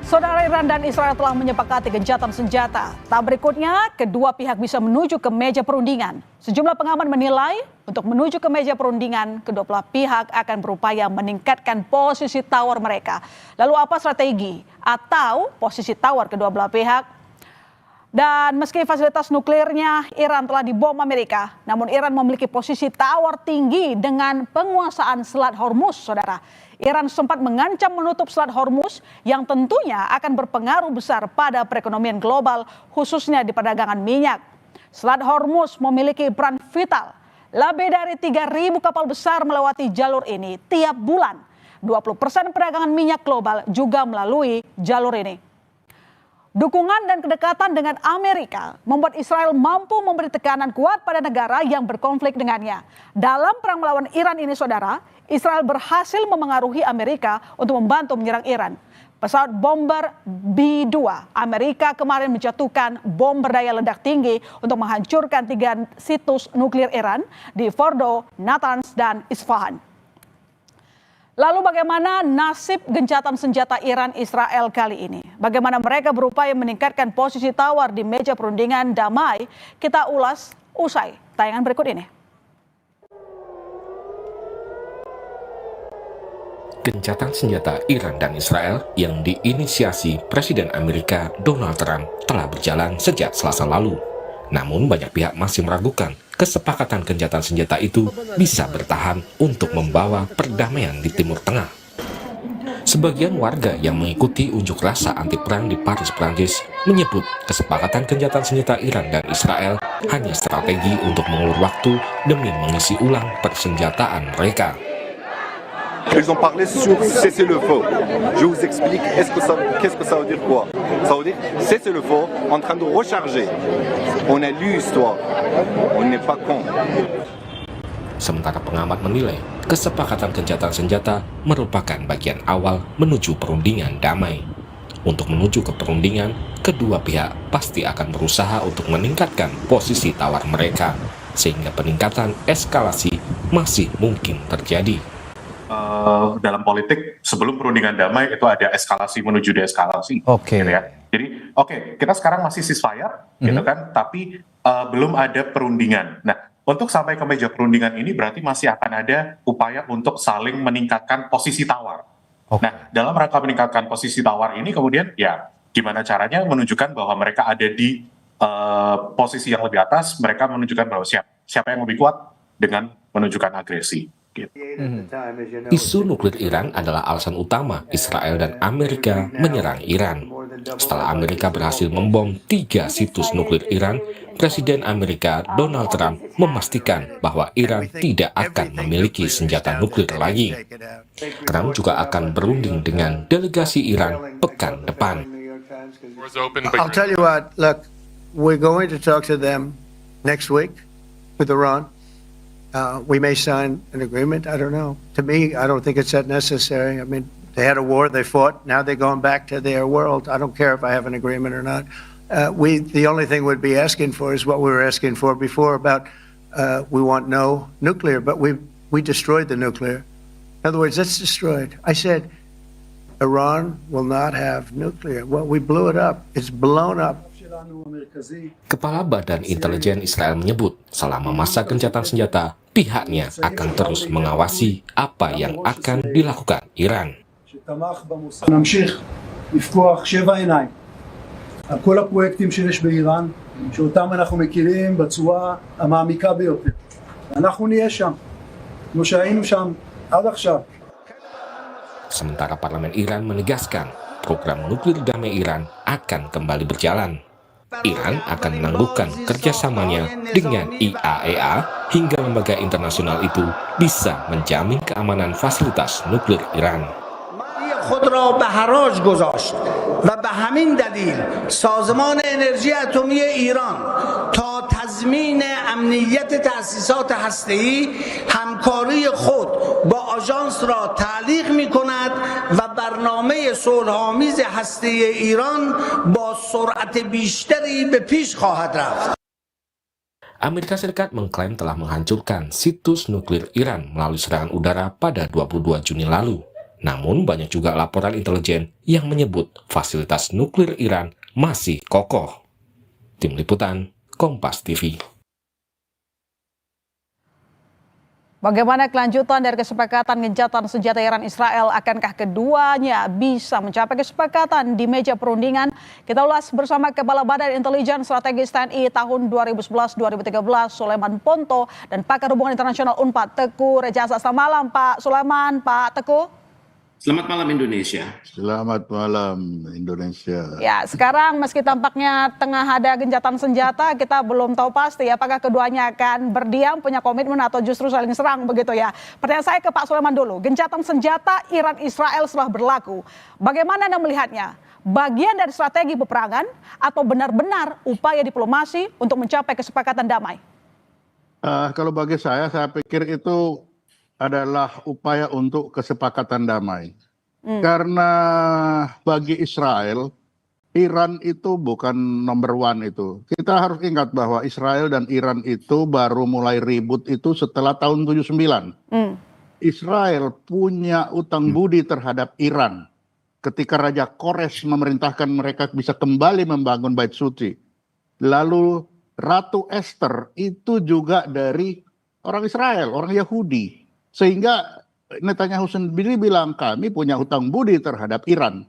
Saudara, Iran dan Israel telah menyepakati gencatan senjata. Tak berikutnya, kedua pihak bisa menuju ke meja perundingan. Sejumlah pengamat menilai, untuk menuju ke meja perundingan, kedua belah pihak akan berupaya meningkatkan posisi tawar mereka. Lalu apa strategi atau posisi tawar kedua belah pihak? Dan meski fasilitas nuklirnya Iran telah dibom Amerika, namun Iran memiliki posisi tawar tinggi dengan penguasaan Selat Hormuz, saudara. Iran sempat mengancam menutup Selat Hormuz yang tentunya akan berpengaruh besar pada perekonomian global, khususnya di perdagangan minyak. Selat Hormuz memiliki peran vital. Lebih dari 3.000 kapal besar melewati jalur ini tiap bulan. 20% perdagangan minyak global juga melalui jalur ini. Dukungan dan kedekatan dengan Amerika membuat Israel mampu memberi tekanan kuat pada negara yang berkonflik dengannya. Dalam perang melawan Iran ini, saudara, Israel berhasil memengaruhi Amerika untuk membantu menyerang Iran. Pesawat bomber B-2 Amerika kemarin menjatuhkan bom berdaya ledak tinggi untuk menghancurkan 3 situs nuklir Iran di Fordo, Natanz, dan Isfahan. Lalu bagaimana nasib gencatan senjata Iran Israel kali ini? Bagaimana mereka berupaya meningkatkan posisi tawar di meja perundingan damai? Kita ulas usai tayangan berikut ini. Gencatan senjata Iran dan Israel yang diinisiasi Presiden Amerika Donald Trump telah berjalan sejak Selasa lalu. Namun banyak pihak masih meragukan kesepakatan gencatan senjata itu bisa bertahan untuk membawa perdamaian di Timur Tengah. Sebagian warga yang mengikuti unjuk rasa anti perang di Paris, Prancis menyebut kesepakatan gencatan senjata Iran dan Israel hanya strategi untuk mengulur waktu demi mengisi ulang persenjataan mereka. Ils ont parlé sur cessez-le-feu. Je vous explique qu'est-ce que ça veut dire quoi. Ça veut dire cessez-le-feu en train de recharger. On a lu l'histoire. On n'est pas con. Sementara pengamat menilai kesepakatan gencatan senjata merupakan bagian awal menuju perundingan damai. Untuk menuju ke perundingan, kedua pihak pasti akan berusaha untuk meningkatkan posisi tawar mereka, sehingga peningkatan eskalasi masih mungkin terjadi. Dalam politik sebelum perundingan damai itu ada eskalasi menuju deeskalasi. Oke. Gitu ya. Jadi kita sekarang masih ceasefire, gitu kan, tapi belum ada perundingan. Nah, untuk sampai ke meja perundingan ini berarti masih akan ada upaya untuk saling meningkatkan posisi tawar. Nah, dalam rangka meningkatkan posisi tawar ini kemudian ya gimana caranya menunjukkan bahwa mereka ada di posisi yang lebih atas, mereka menunjukkan bahwa siapa yang lebih kuat dengan menunjukkan agresi. Isu nuklir Iran adalah alasan utama Israel dan Amerika menyerang Iran. Setelah Amerika berhasil membom 3 situs nuklir Iran, Presiden Amerika Donald Trump memastikan bahwa Iran tidak akan memiliki senjata nuklir lagi. Trump juga akan berunding dengan delegasi Iran pekan depan. I'll tell you what, look, we're going to talk to them next week with Iran. We may sign an agreement. I don't know. To me, I don't think it's that necessary. I mean, they had a war, they fought. Now they're going back to their world. I don't care if I have an agreement or not. The only thing we'd be asking for is what we were asking for before about we want no nuclear, but we destroyed the nuclear. In other words, it's destroyed. I said Iran will not have nuclear. Well, we blew it up. It's blown up. Kepala Badan Intelijen Israel menyebut selama masa gencatan senjata, pihaknya akan terus mengawasi apa yang akan dilakukan Iran. נמשיך לפקוח 7 עיניים על כל הפרויקטים שיש באיראן, שאותם אנחנו מכירים בצורה המעמיקה ביותר. אנחנו נהיה שם, כמו שהיינו שם עד עכשיו. Sementara parlemen Iran menegaskan program nuklir damai Iran akan kembali berjalan. Iran akan menangguhkan kerjasamanya dengan IAEA hingga lembaga internasional itu bisa menjamin keamanan fasilitas nuklir Iran. خود را به حراج گذاشت و به همین دلیل سازمان انرژی اتمی ایران تا تضمین امنیت تأسیسات هسته‌ای همکاری خود با آژانس را تعلیق می‌کند و برنامه صلح‌آمیز هسته‌ای ایران با سرعت بیشتری به پیش خواهد رفت. Amerika Serikat mengklaim telah menghancurkan situs nuklir Iran melalui serangan udara pada 22 Juni lalu. Namun banyak juga laporan intelijen yang menyebut fasilitas nuklir Iran masih kokoh. Tim Liputan, Kompas TV. Bagaimana kelanjutan dari kesepakatan gencatan senjata Iran Israel? Akankah keduanya bisa mencapai kesepakatan di meja perundingan? Kita ulas bersama Kepala Badan Intelijen Strategis TNI tahun 2011-2013 Sulaiman Ponto dan pakar hubungan internasional Unpad Teguh Rejasa. Selamat malam Pak Sulaiman, Pak Teguh. Selamat malam Indonesia. Selamat malam Indonesia. Ya, sekarang meski tampaknya tengah ada gencatan senjata, kita belum tahu pasti apakah keduanya akan berdiam, punya komitmen atau justru saling serang begitu ya. Pertanyaan saya ke Pak Sulaiman dulu. Gencatan senjata Iran Israel setelah berlaku, bagaimana Anda melihatnya? Bagian dari strategi peperangan atau benar-benar upaya diplomasi untuk mencapai kesepakatan damai? Kalau bagi saya pikir itu adalah upaya untuk kesepakatan damai. Karena bagi Israel, Iran itu bukan nomor one itu. Kita harus ingat bahwa Israel dan Iran itu baru mulai ribut itu setelah tahun 79. Israel punya utang budi terhadap Iran. Ketika Raja Kores memerintahkan mereka bisa kembali membangun Bait Suci. Lalu Ratu Esther itu juga dari orang Israel, orang Yahudi. Sehingga Netanyahu sendiri bilang kami punya hutang budi terhadap Iran.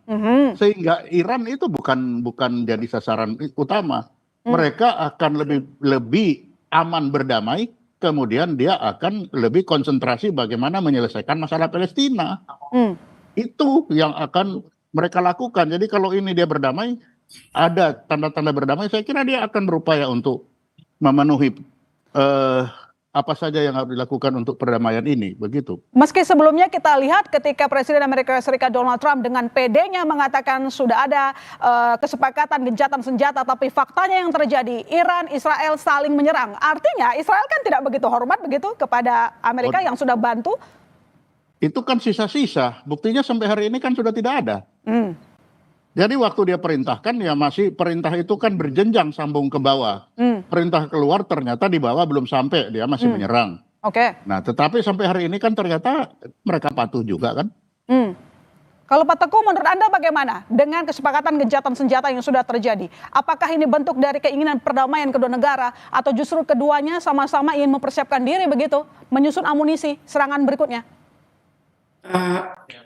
Sehingga Iran itu bukan jadi sasaran utama. Mereka akan lebih aman berdamai, kemudian dia akan lebih konsentrasi bagaimana menyelesaikan masalah Palestina. Itu yang akan mereka lakukan. Jadi kalau ini dia berdamai, ada tanda-tanda berdamai, saya kira dia akan berupaya untuk memenuhi apa saja yang harus dilakukan untuk perdamaian ini, begitu. Meski sebelumnya kita lihat ketika Presiden Amerika Serikat Donald Trump dengan PD-nya mengatakan sudah ada kesepakatan gencatan senjata, tapi faktanya yang terjadi Iran, Israel saling menyerang. Artinya Israel kan tidak begitu hormat begitu kepada Amerika yang sudah bantu. Itu kan sisa-sisa, buktinya sampai hari ini kan sudah tidak ada. Jadi waktu dia perintahkan ya masih perintah itu kan berjenjang sambung ke bawah. Perintah keluar ternyata di bawah belum sampai, dia masih menyerang. Oke. Nah tetapi sampai hari ini kan ternyata mereka patuh juga kan. Kalau Pak Teguh menurut Anda bagaimana dengan kesepakatan gencatan senjata yang sudah terjadi? Apakah ini bentuk dari keinginan perdamaian kedua negara atau justru keduanya sama-sama ingin mempersiapkan diri begitu, menyusun amunisi serangan berikutnya?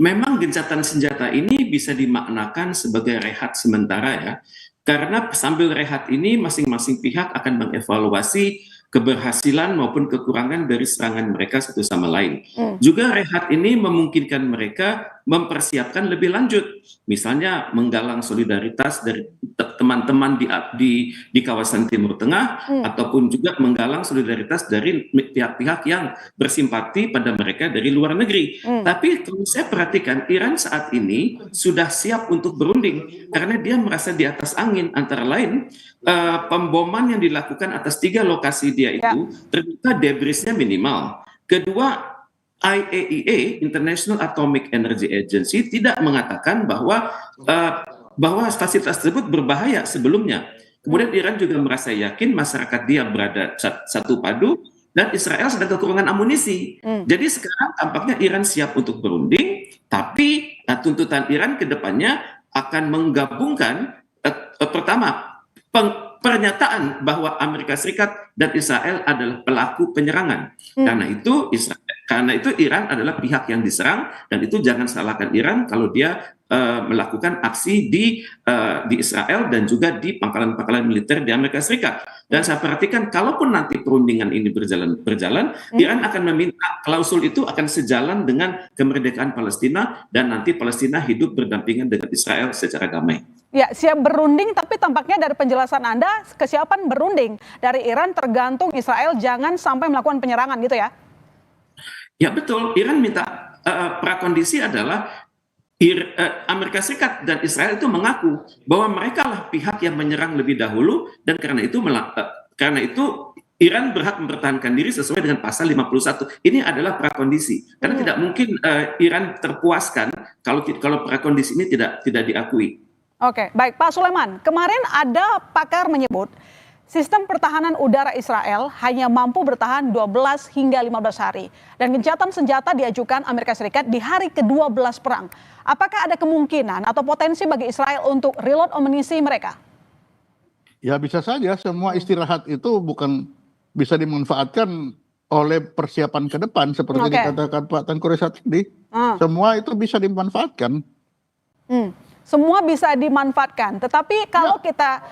Memang gencatan senjata ini bisa dimaknakan sebagai rehat sementara ya, karena sambil rehat ini masing-masing pihak akan mengevaluasi keberhasilan maupun kekurangan dari serangan mereka satu sama lain. Juga rehat ini memungkinkan mereka mempersiapkan lebih lanjut, misalnya menggalang solidaritas dari teman-teman di kawasan Timur Tengah, ataupun juga menggalang solidaritas dari pihak-pihak yang bersimpati pada mereka dari luar negeri. Tapi kalau saya perhatikan, Iran saat ini sudah siap untuk berunding karena dia merasa di atas angin, antara lain pemboman yang dilakukan atas 3 lokasi dia itu ternyata debrisnya minimal. Kedua, IAEA International Atomic Energy Agency tidak mengatakan bahwa fasilitas tersebut berbahaya sebelumnya. Kemudian Iran juga merasa yakin masyarakat dia berada satu padu dan Israel sedang kekurangan amunisi. Jadi sekarang tampaknya Iran siap untuk berunding, tapi tuntutan Iran ke depannya akan menggabungkan pertama pernyataan bahwa Amerika Serikat dan Israel adalah pelaku penyerangan. Karena itu Iran adalah pihak yang diserang, dan itu jangan salahkan Iran kalau dia melakukan aksi di Israel dan juga di pangkalan-pangkalan militer di Amerika Serikat. Dan saya perhatikan kalaupun nanti perundingan ini berjalan, Iran akan meminta klausul itu akan sejalan dengan kemerdekaan Palestina, dan nanti Palestina hidup berdampingan dengan Israel secara damai. Ya, siap berunding, tapi tampaknya dari penjelasan Anda, kesiapan berunding dari Iran tergantung Israel jangan sampai melakukan penyerangan gitu ya? Ya betul, Iran minta prakondisi adalah Amerika Serikat dan Israel itu mengaku bahwa mereka lah pihak yang menyerang lebih dahulu, dan karena itu Iran berhak mempertahankan diri sesuai dengan pasal 51. Ini adalah prakondisi, karena tidak mungkin Iran terpuaskan kalau prakondisi ini tidak diakui. Oke, baik Pak Sulaiman. Kemarin ada pakar menyebut sistem pertahanan udara Israel hanya mampu bertahan 12 hingga 15 hari. Dan gencatan senjata diajukan Amerika Serikat di hari ke-12 perang. Apakah ada kemungkinan atau potensi bagi Israel untuk reload amunisi mereka? Ya bisa saja, semua istirahat itu bukan bisa dimanfaatkan oleh persiapan ke depan seperti dikatakan Pak Tengku Reza tadi. Semua itu bisa dimanfaatkan. Semua bisa dimanfaatkan, tetapi kalau kita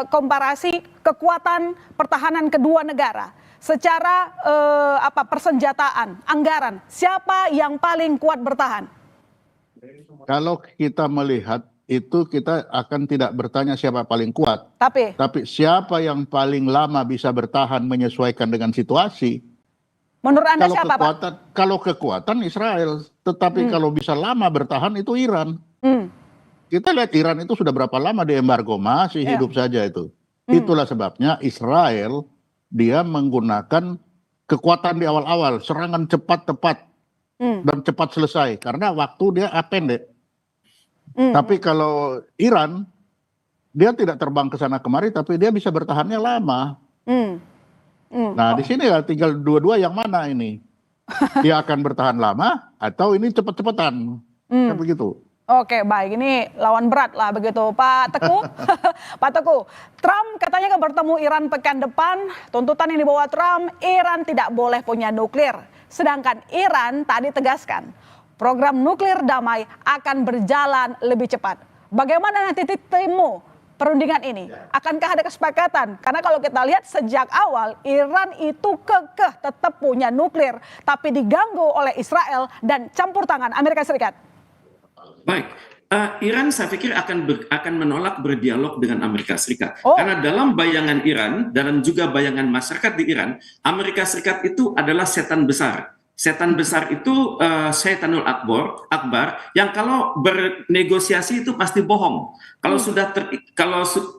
komparasi kekuatan pertahanan kedua negara secara persenjataan, anggaran, siapa yang paling kuat bertahan? Kalau kita melihat itu kita akan tidak bertanya siapa paling kuat, tapi siapa yang paling lama bisa bertahan menyesuaikan dengan situasi. Menurut Anda siapa, Pak? Kalau kekuatan Israel, tetapi kalau bisa lama bertahan itu Iran. Kita lihat Iran itu sudah berapa lama di embargo, masih hidup saja itu. Itulah sebabnya Israel dia menggunakan kekuatan di awal-awal, serangan cepat tepat dan cepat selesai karena waktu dia pendek. Tapi kalau Iran dia tidak terbang ke sana kemari, tapi dia bisa bertahannya lama. Nah di sini ya tinggal dua-dua yang mana ini? Dia akan bertahan lama atau ini cepat-cepatan? Kan begitu. Oke, baik. Ini lawan berat lah begitu, Pak Teguh. Pak Teguh, Trump katanya akan bertemu Iran pekan depan. Tuntutan yang dibawa Trump, Iran tidak boleh punya nuklir. Sedangkan Iran tadi tegaskan, program nuklir damai akan berjalan lebih cepat. Bagaimana nanti titik temu perundingan ini? Akankah ada kesepakatan? Karena kalau kita lihat sejak awal, Iran itu kekeh tetap punya nuklir, tapi diganggu oleh Israel dan campur tangan Amerika Serikat. Baik, Iran saya pikir akan menolak berdialog dengan Amerika Serikat. Karena dalam bayangan Iran, dalam juga bayangan masyarakat di Iran, Amerika Serikat itu adalah setan besar. Setan besar itu Syaitanul Akbar yang kalau bernegosiasi itu pasti bohong. Kalau sudah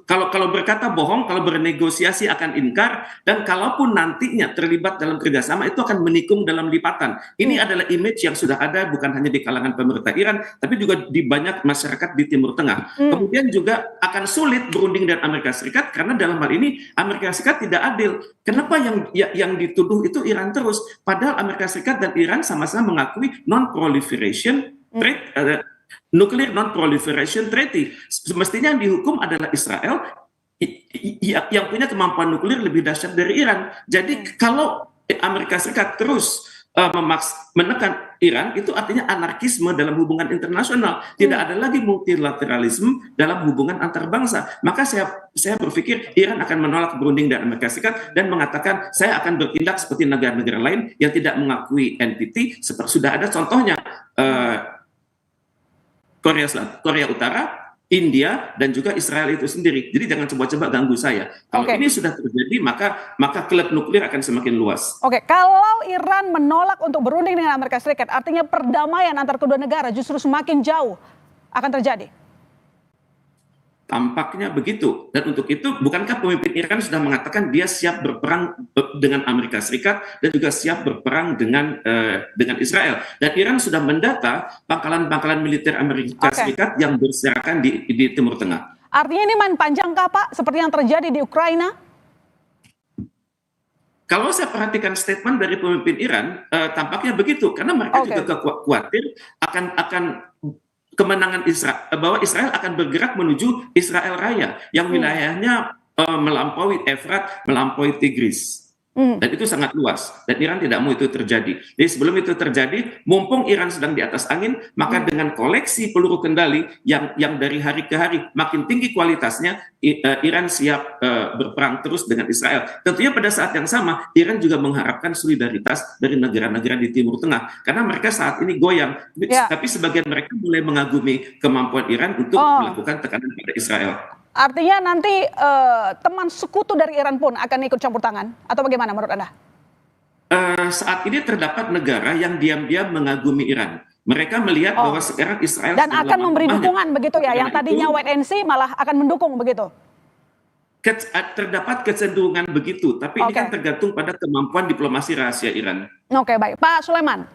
kalau berkata bohong, kalau bernegosiasi akan ingkar, dan kalaupun nantinya terlibat dalam kerjasama itu akan menikung dalam lipatan. Ini adalah image yang sudah ada bukan hanya di kalangan pemerintah Iran, tapi juga di banyak masyarakat di Timur Tengah. Kemudian juga akan sulit berunding dengan Amerika Serikat karena dalam hal ini Amerika Serikat tidak adil. Kenapa yang dituduh itu Iran terus? Padahal Amerika Serikat dan Iran sama-sama mengakui non-proliferation nuclear non-proliferation treaty. Semestinya yang dihukum adalah Israel yang punya kemampuan nuklir lebih dahsyat dari Iran. Jadi kalau Amerika Serikat terus menekan Iran, itu artinya anarkisme dalam hubungan internasional. Tidak ada lagi multilateralisme dalam hubungan antar bangsa. Maka saya berpikir Iran akan menolak berunding dengan Amerika Serikat dan mengatakan saya akan bertindak seperti negara-negara lain yang tidak mengakui NPT. Seperti sudah ada contohnya Korea Utara, India, dan juga Israel itu sendiri. Jadi jangan coba-coba ganggu saya. Kalau ini sudah terjadi, maka klub nuklir akan semakin luas. Oke, kalau Iran menolak untuk berunding dengan Amerika Serikat, artinya perdamaian antar kedua negara justru semakin jauh akan terjadi. Tampaknya begitu. Dan untuk itu, bukankah pemimpin Iran sudah mengatakan dia siap berperang dengan Amerika Serikat dan juga siap berperang dengan Israel. Dan Iran sudah mendata pangkalan-pangkalan militer Amerika Serikat yang berserakan di Timur Tengah. Artinya ini main panjang kah, Pak? Seperti yang terjadi di Ukraina? Kalau saya perhatikan statement dari pemimpin Iran, tampaknya begitu. Karena mereka juga khawatir akan kemenangan Israel, bahwa Israel akan bergerak menuju Israel Raya yang wilayahnya melampaui Efrat, melampaui Tigris. Dan itu sangat luas, dan Iran tidak mau itu terjadi. Jadi sebelum itu terjadi, mumpung Iran sedang di atas angin, maka dengan koleksi peluru kendali yang dari hari ke hari makin tinggi kualitasnya, Iran siap berperang terus dengan Israel. Tentunya pada saat yang sama, Iran juga mengharapkan solidaritas dari negara-negara di Timur Tengah, karena mereka saat ini goyang. Tapi sebagian mereka mulai mengagumi kemampuan Iran untuk melakukan tekanan pada Israel. Artinya nanti teman sekutu dari Iran pun akan ikut campur tangan, atau bagaimana menurut Anda? Saat ini terdapat negara yang diam-diam mengagumi Iran. Mereka melihat bahwa sekarang Israel dan akan memberi dukungan begitu ya, yang tadinya wait and see malah akan mendukung begitu. Terdapat kecenderungan begitu, tapi ini kan tergantung pada kemampuan diplomasi rahasia Iran. Oke, baik. Pak Sulaiman,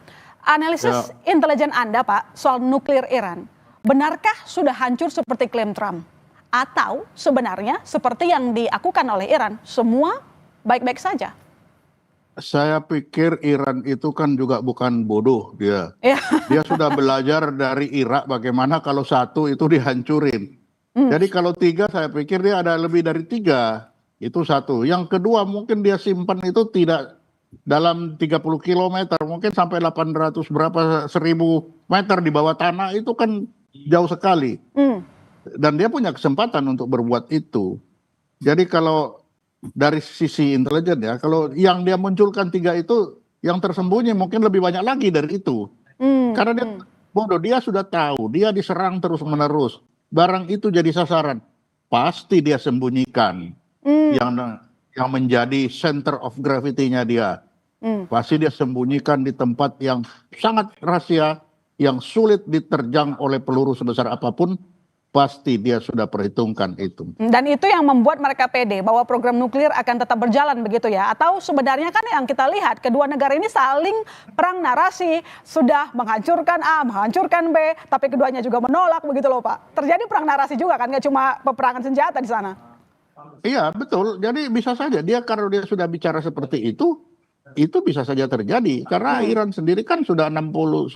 analisis intelijen Anda, Pak, soal nuklir Iran, benarkah sudah hancur seperti klaim Trump? Atau sebenarnya seperti yang diakukan oleh Iran, semua baik-baik saja? Saya pikir Iran itu kan juga bukan bodoh dia. Ya. Dia sudah belajar dari Irak bagaimana kalau satu itu dihancurin. Jadi kalau 3 saya pikir dia ada lebih dari 3. Itu satu. Yang kedua mungkin dia simpan itu tidak dalam 30 km, mungkin sampai 800 berapa 1000 meter di bawah tanah, itu kan jauh sekali. Dan dia punya kesempatan untuk berbuat itu. Jadi kalau dari sisi intelijen ya, kalau yang dia munculkan 3 itu, yang tersembunyi mungkin lebih banyak lagi dari itu. Karena dia bodoh, dia sudah tahu, dia diserang terus-menerus. Barang itu jadi sasaran, pasti dia sembunyikan. Yang menjadi center of gravity-nya dia. Pasti dia sembunyikan di tempat yang sangat rahasia, yang sulit diterjang oleh peluru sebesar apapun. Pasti dia sudah perhitungkan itu. Dan itu yang membuat mereka pede bahwa program nuklir akan tetap berjalan begitu ya? Atau sebenarnya kan yang kita lihat kedua negara ini saling perang narasi, sudah menghancurkan A, menghancurkan B, tapi keduanya juga menolak begitu loh Pak. Terjadi perang narasi juga kan, nggak cuma peperangan senjata di sana. Iya betul, jadi bisa saja dia kalau dia sudah bicara seperti itu bisa saja terjadi. Karena Iran sendiri kan sudah 60%.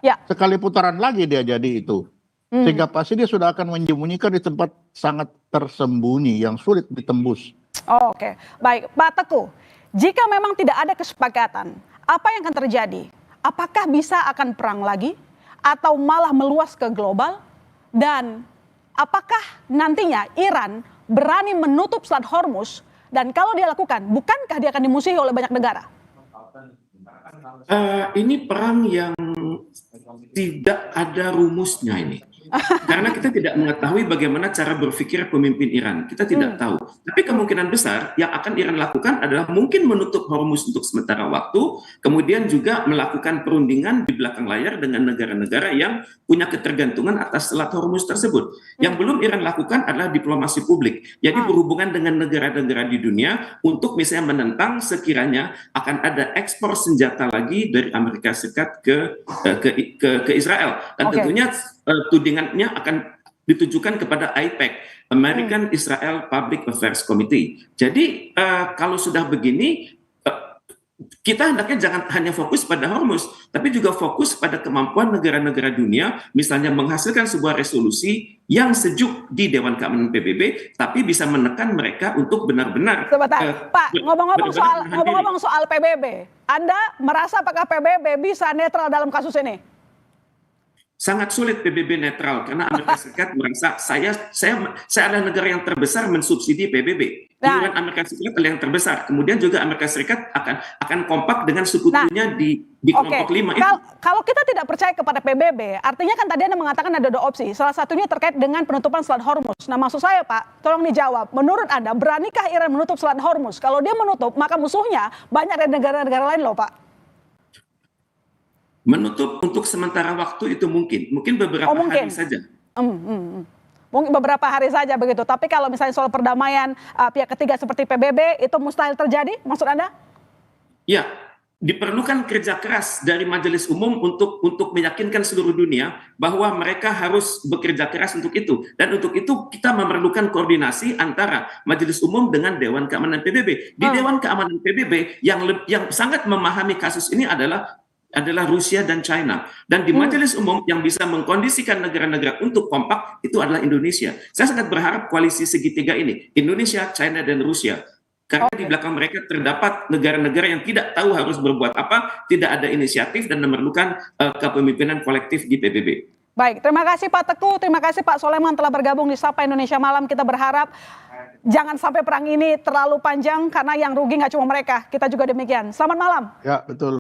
Ya. Sekali putaran lagi dia jadi itu. Sehingga pasti dia sudah akan menyembunyikan di tempat sangat tersembunyi yang sulit ditembus. Oke, baik Pak Teguh. Jika memang tidak ada kesepakatan, apa yang akan terjadi? Apakah bisa akan perang lagi? Atau malah meluas ke global? Dan apakah nantinya Iran berani menutup Selat Hormuz? Dan kalau dia lakukan, bukankah dia akan dimusuhi oleh banyak negara? Ini perang yang tidak ada rumusnya ini. Karena kita tidak mengetahui bagaimana cara berpikir pemimpin Iran. Kita tidak tahu. Tapi kemungkinan besar yang akan Iran lakukan adalah mungkin menutup Hormuz untuk sementara waktu, kemudian juga melakukan perundingan di belakang layar dengan negara-negara yang punya ketergantungan atas Selat Hormuz tersebut. Yang belum Iran lakukan adalah diplomasi publik. Jadi berhubungan dengan negara-negara di dunia untuk misalnya menentang sekiranya akan ada ekspor senjata lagi dari Amerika Serikat ke Israel. Dan tentunya tudingannya akan ditujukan kepada AIPAC, American Israel Public Affairs Committee. Jadi kalau sudah begini, kita hendaknya jangan hanya fokus pada Hormuz, tapi juga fokus pada kemampuan negara-negara dunia, misalnya menghasilkan sebuah resolusi yang sejuk di Dewan Keamanan PBB, tapi bisa menekan mereka untuk benar-benar. Pak, ngomong-ngomong soal PBB, Anda merasa apakah PBB bisa netral dalam kasus ini? Sangat sulit PBB netral karena Amerika Serikat merasa saya adalah negara yang terbesar mensubsidi PBB. Iuran Amerika Serikat adalah yang terbesar. Kemudian juga Amerika Serikat akan kompak dengan sekutunya di kelompok 5 itu. Kalau kita tidak percaya kepada PBB, artinya kan tadi Anda mengatakan ada 2 opsi. Salah satunya terkait dengan penutupan Selat Hormuz. Nah maksud saya Pak, tolong dijawab. Menurut Anda, beranikah Iran menutup Selat Hormuz? Kalau dia menutup, maka musuhnya banyak dari negara-negara lain loh Pak. Menutup untuk sementara waktu itu mungkin beberapa hari saja. Mungkin beberapa hari saja begitu. Tapi kalau misalnya soal perdamaian pihak ketiga seperti PBB itu mustahil terjadi, maksud Anda? Ya, diperlukan kerja keras dari Majelis Umum untuk meyakinkan seluruh dunia bahwa mereka harus bekerja keras untuk itu. Dan untuk itu kita memerlukan koordinasi antara Majelis Umum dengan Dewan Keamanan PBB. Di Dewan Keamanan PBB yang sangat memahami kasus ini adalah Rusia dan China. Dan di Majelis Umum yang bisa mengkondisikan negara-negara untuk kompak itu adalah Indonesia. Saya sangat berharap koalisi segitiga ini, Indonesia, China, dan Rusia. Karena di belakang mereka terdapat negara-negara yang tidak tahu harus berbuat apa, tidak ada inisiatif dan memerlukan kepemimpinan kolektif di PBB. Baik, terima kasih Pak Teguh, terima kasih Pak Soleman telah bergabung di Sapa Indonesia Malam. Kita berharap jangan sampai perang ini terlalu panjang karena yang rugi nggak cuma mereka, kita juga demikian. Selamat malam. Ya, betul.